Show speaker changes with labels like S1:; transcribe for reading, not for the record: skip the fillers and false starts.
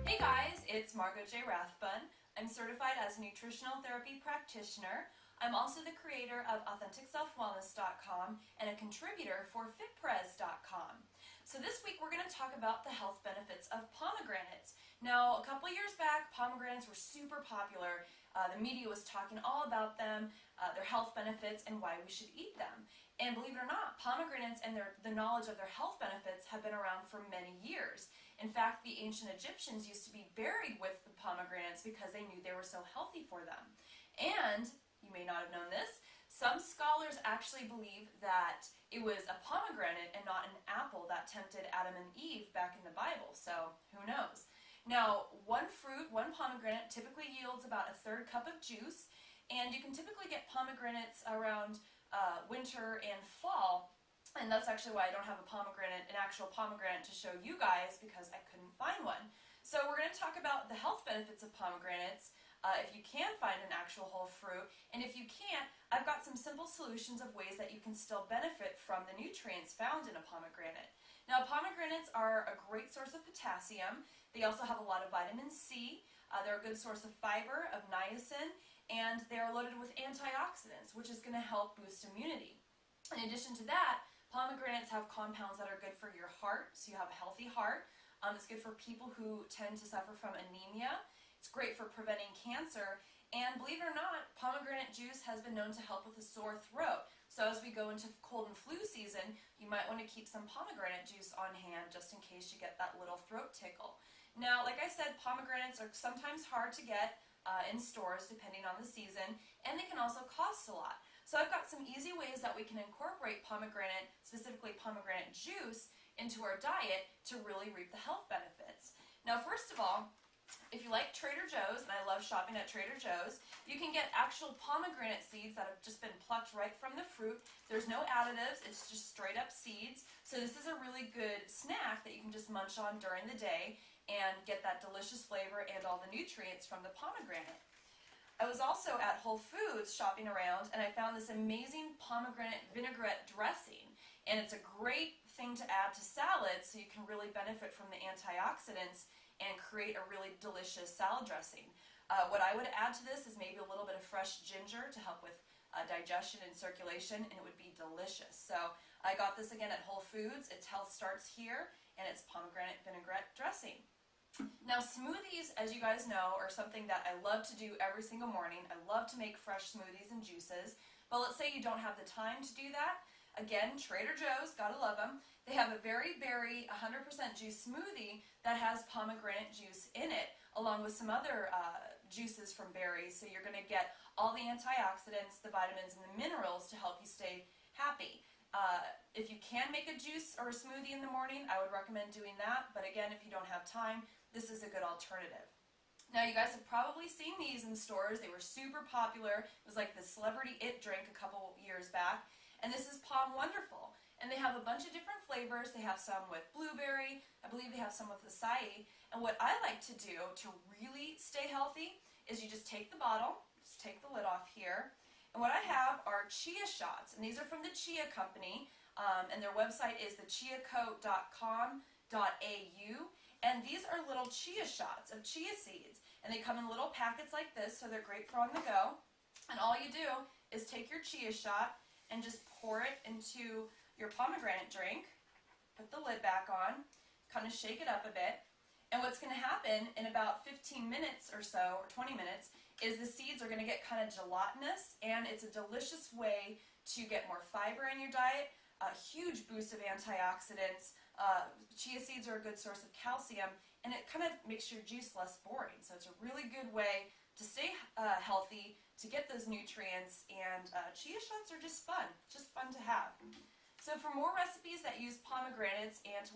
S1: Hey guys, it's Margot J. Rathbun. I'm certified as a nutritional therapy practitioner. I'm also the creator of AuthenticSelfWellness.com and a contributor for FitPrez.com. So this week we're going to talk about the health benefits of pomegranates. Now, a couple years back, pomegranates were super popular. The media was talking all about them, their health benefits, and why we should eat them. And believe it or not, pomegranates and the knowledge of their health benefits have been around for many years. In fact, the ancient Egyptians used to be buried with the pomegranates because they knew they were so healthy for them. And you may not have known this, some scholars actually believe that it was a pomegranate and not an apple that tempted Adam and Eve back in the Bible, so who knows. Now, one fruit, one pomegranate, typically yields about a third cup of juice, and you can typically get pomegranates around winter and fall, and that's actually why I don't have an actual pomegranate to show you guys, because I couldn't find one. So we're going to talk about the health benefits of pomegranates, if you can find an actual whole fruit, and if you can't, I've got some simple solutions of ways that you can still benefit from the nutrients found in a pomegranate. Now, pomegranates are a great source of potassium. They also have a lot of vitamin C. They're a good source of fiber, of niacin, and they're loaded with antioxidants, which is going to help boost immunity. In addition to that, pomegranates have compounds that are good for your heart, so you have a healthy heart. It's good for people who tend to suffer from anemia. It's great for preventing cancer, and believe it or not, pomegranate juice has been known to help with a sore throat. So as we go into cold and flu season, you might want to keep some pomegranate juice on hand just in case you get that little throat tickle. Now, like I said, pomegranates are sometimes hard to get in stores depending on the season, and they can also cost a lot. So I've got some easy ways that we can incorporate pomegranate, specifically pomegranate juice, into our diet to really reap the health benefits. Now, first of all, if you like Trader Joe's, and I love shopping at Trader Joe's, you can get actual pomegranate seeds that have just been plucked right from the fruit. There's no additives, it's just straight up seeds. So this is a really good snack that you can just munch on during the day and get that delicious flavor and all the nutrients from the pomegranate. I was also at Whole Foods shopping around, and I found this amazing pomegranate vinaigrette dressing. And it's a great thing to add to salads so you can really benefit from the antioxidants and create a really delicious salad dressing. What I would add to this is maybe a little bit of fresh ginger to help with digestion and circulation, and it would be delicious. So I got this again at Whole Foods. Its health starts here, and it's pomegranate vinaigrette dressing. Now, smoothies, as you guys know, are something that I love to do every single morning. I love to make fresh smoothies and juices, but let's say you don't have the time to do that. Again, Trader Joe's, gotta love them. They have a Very Berry 100% juice smoothie that has pomegranate juice in it, along with some other juices from berries. So you're going to get all the antioxidants, the vitamins, and the minerals to help you stay happy. If you can make a juice or a smoothie in the morning, I would recommend doing that. But again, if you don't have time, this is a good alternative. Now, you guys have probably seen these in stores. They were super popular. It was like the celebrity it drink a couple years back. And this is Pom Wonderful. And they have a bunch of different flavors. They have some with blueberry. I believe they have some with acai. And what I like to do to really stay healthy is you just take the bottle, just take the lid off here. And what I have are chia shots. And these are from the Chia Company. And their website is thechiaco.com.au. And these are little chia shots of chia seeds. And they come in little packets like this, so they're great for on the go. And all you do is take your chia shot and just pour it into your pomegranate drink, put the lid back on, kind of shake it up a bit, and what's going to happen in about 15 minutes or so, or 20 minutes, is the seeds are going to get kind of gelatinous, and it's a delicious way to get more fiber in your diet, a huge boost of antioxidants. Chia seeds are a good source of calcium, and it kind of makes your juice less boring. So it's a really good way to stay healthy, to get those nutrients, and chia shots are just fun to have. So for more recipes that use pomegranates and